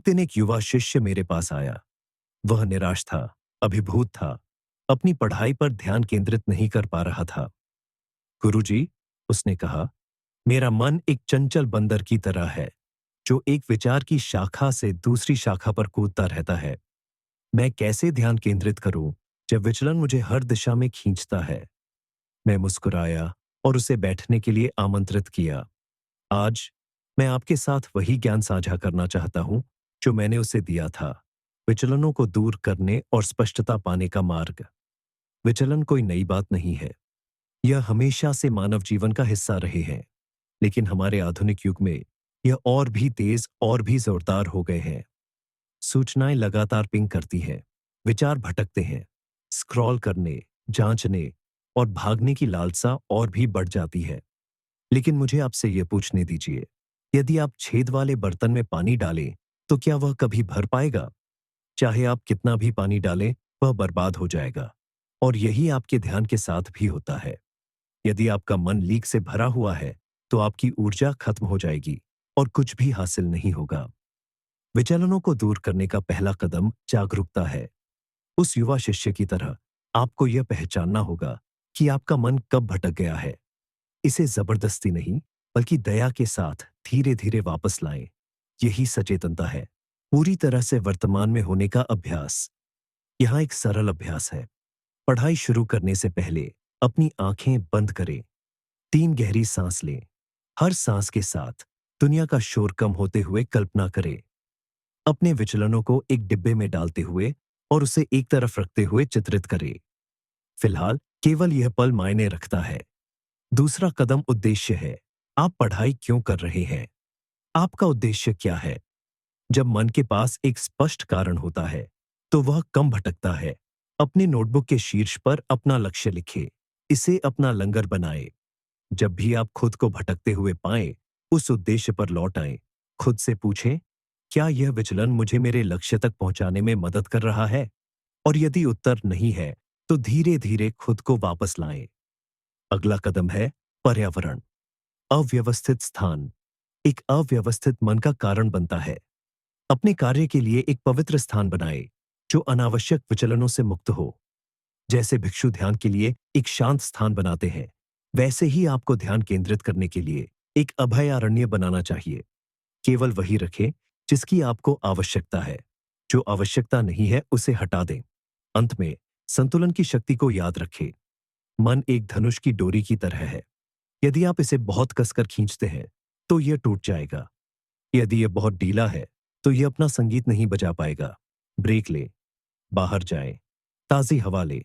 एक दिन एक युवा शिष्य मेरे पास आया। वह निराश था, अभिभूत था, अपनी पढ़ाई पर ध्यान केंद्रित नहीं कर पा रहा था। गुरुजी, उसने कहा, मेरा मन एक चंचल बंदर की तरह है, जो एक विचार की शाखा से दूसरी शाखा पर कूदता रहता है। मैं कैसे ध्यान केंद्रित करूं जब विचलन मुझे हर दिशा में खींचता है? मैं मुस्कुराया और उसे बैठने के लिए आमंत्रित किया। आज मैं आपके साथ वही ज्ञान साझा करना चाहता हूं जो मैंने उसे दिया था, विचलनों को दूर करने और स्पष्टता पाने का मार्ग। विचलन कोई नई बात नहीं है। यह हमेशा से मानव जीवन का हिस्सा रहे हैं, लेकिन हमारे आधुनिक युग में यह और भी तेज और भी जोरदार हो गए हैं। सूचनाएं लगातार पिंग करती हैं, विचार भटकते हैं, स्क्रॉल करने, जांचने और भागने की लालसा और भी बढ़ जाती है। लेकिन मुझे आपसे यह पूछने दीजिए, यदि आप छेद वाले बर्तन में पानी डालें, तो क्या वह कभी भर पाएगा? चाहे आप कितना भी पानी डालें, वह बर्बाद हो जाएगा। और यही आपके ध्यान के साथ भी होता है। यदि आपका मन लीक से भरा हुआ है, तो आपकी ऊर्जा खत्म हो जाएगी और कुछ भी हासिल नहीं होगा। विचलनों को दूर करने का पहला कदम जागरूकता है। उस युवा शिष्य की तरह आपको यह पहचानना होगा कि आपका मन कब भटक गया है। इसे जबरदस्ती नहीं, बल्कि दया के साथ धीरे धीरे वापस लाएं। यही सचेतनता है, पूरी तरह से वर्तमान में होने का अभ्यास। यहाँ एक सरल अभ्यास है। पढ़ाई शुरू करने से पहले अपनी आंखें बंद करें। 3 गहरी सांस लें। हर सांस के साथ दुनिया का शोर कम होते हुए कल्पना करें। अपने विचलनों को एक डिब्बे में डालते हुए और उसे एक तरफ रखते हुए चित्रित करें। फिलहाल केवल यह पल मायने रखता है। दूसरा कदम उद्देश्य है। आप पढ़ाई क्यों कर रहे हैं? आपका उद्देश्य क्या है? जब मन के पास एक स्पष्ट कारण होता है, तो वह कम भटकता है। अपने नोटबुक के शीर्ष पर अपना लक्ष्य लिखें। इसे अपना लंगर बनाएं। जब भी आप खुद को भटकते हुए पाएं, उस उद्देश्य पर लौट आएं। खुद से पूछें, क्या यह विचलन मुझे मेरे लक्ष्य तक पहुंचाने में मदद कर रहा है? और यदि उत्तर नहीं है, तो धीरे धीरे खुद को वापस लाएं। अगला कदम है पर्यावरण। अव्यवस्थित स्थान एक अव्यवस्थित मन का कारण बनता है। अपने कार्य के लिए एक पवित्र स्थान बनाएं, जो अनावश्यक विचलनों से मुक्त हो। जैसे भिक्षु ध्यान के लिए एक शांत स्थान बनाते हैं, वैसे ही आपको ध्यान केंद्रित करने के लिए एक अभयारण्य बनाना चाहिए। केवल वही रखें जिसकी आपको आवश्यकता है। जो आवश्यकता नहीं है, उसे हटा दें। अंत में संतुलन की शक्ति को याद रखें। मन एक धनुष की डोरी की तरह है। यदि आप इसे बहुत कसकर खींचते हैं, तो यह टूट जाएगा। यदि यह बहुत ढीला है, तो यह अपना संगीत नहीं बजा पाएगा। ब्रेक लें, बाहर जाएं, ताज़ी हवा लें।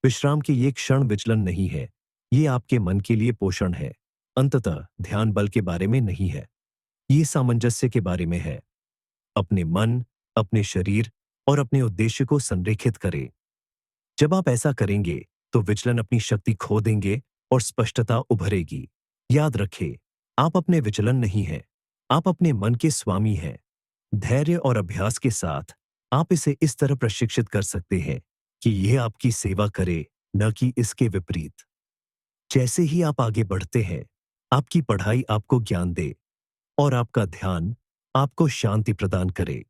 विश्राम के ये क्षण विचलन नहीं है, ये आपके मन के लिए पोषण है। अंततः ध्यान बल के बारे में नहीं है, ये सामंजस्य के बारे में है। अपने मन, अपने शरीर और अपने उद्देश्य को संरेखित करें। जब आप ऐसा करेंगे, तो विचलन अपनी शक्ति खो देंगे और स्पष्टता उभरेगी। याद रखें, आप अपने विचलन नहीं हैं, आप अपने मन के स्वामी हैं। धैर्य और अभ्यास के साथ आप इसे इस तरह प्रशिक्षित कर सकते हैं कि यह आपकी सेवा करे, न कि इसके विपरीत। जैसे ही आप आगे बढ़ते हैं, आपकी पढ़ाई आपको ज्ञान दे और आपका ध्यान आपको शांति प्रदान करे।